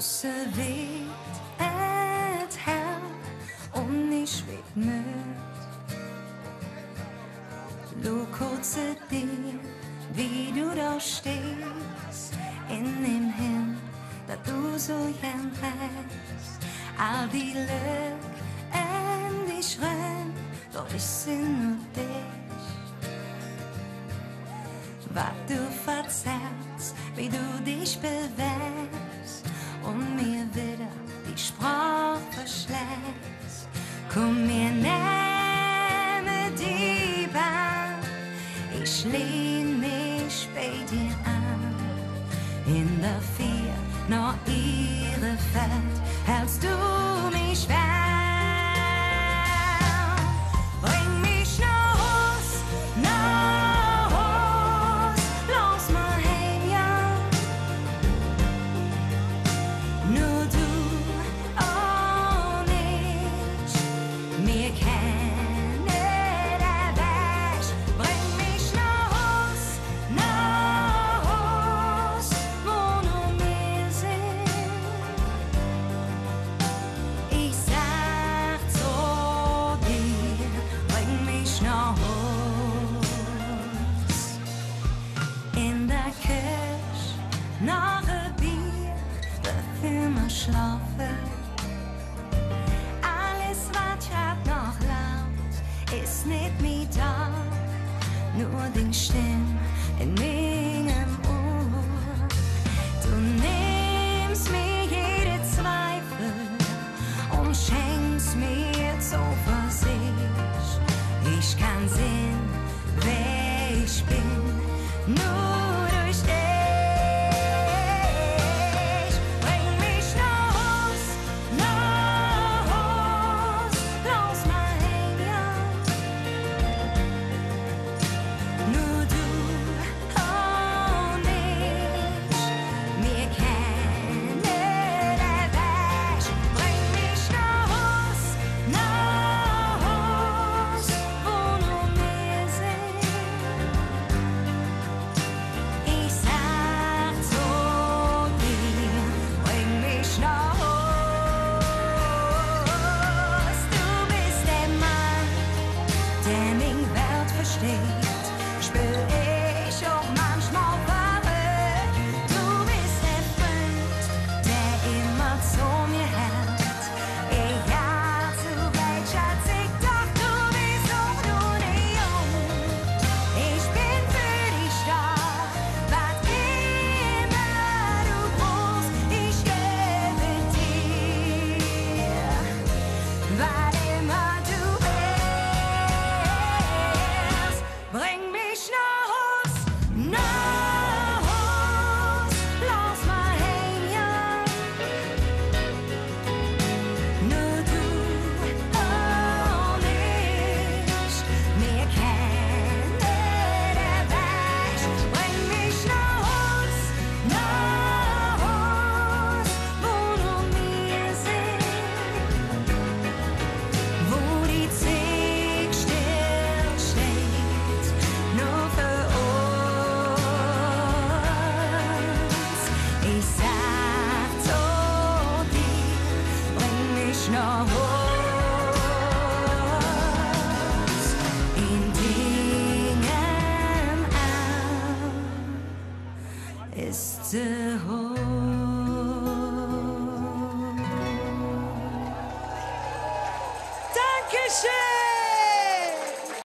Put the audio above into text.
Så vet at her und ich wird mit. Du kurze dir, wie du da stehst, in dem Himmel, da du so gern hast. All die Lück und die Schreien, doch ich sind nur dich. Was du verzerrst, wie du dich bewegst und mir wieder die Sprache verschlägst. Komm mir nehme die Bahn, ich lehn mich bei dir an. In der Vier noch ihre Feld, hältst du mich fern. Bring mich nach Haus, lass mal heim, ja. Nur du und ich, wir kennen der Weg. Bring mich nach Haus, wo nur wir sind. Ich sag zu dir, bring mich nach Haus. In der Küche nach ein Bier, bevor wir schlafen. Alles, was ich hab noch laut, ist nicht mehr da. Nur die Stimme in meinem Ohr. Du nimmst mir jede Zweifel und schenkst mir Zuversicht. Ich kann sehen, wer ich bin, nur durch dich. Bring mich nach Haus, lass mal heim, ja. Nur du und ich, wir kennen der Weg. Bring mich nach Haus, wo nur wir sind. Ich sag zu dir, bring mich nach Haus. Du bist der Mann, der mich Welt versteht. Spür ich auch manchmal verrückt. Du bist der Freund, der immer zu mir hält. Egal zu welcher Zeit, doch du bist auch nur nicht jung. Ich bin für dich da, was immer du brauchst, ich gebe dir, was immer du willst. Bring mich nach Haus, lass mal heim, ja. Nur du und ich, wir kennen der Weg. Bring mich nach Haus, wo nur wir sind. Wo die Zeit still steht, nur für uns. Ich sag zu dir, bring mich nach Haus. In Dingen an ist der Haus. Dankeschön!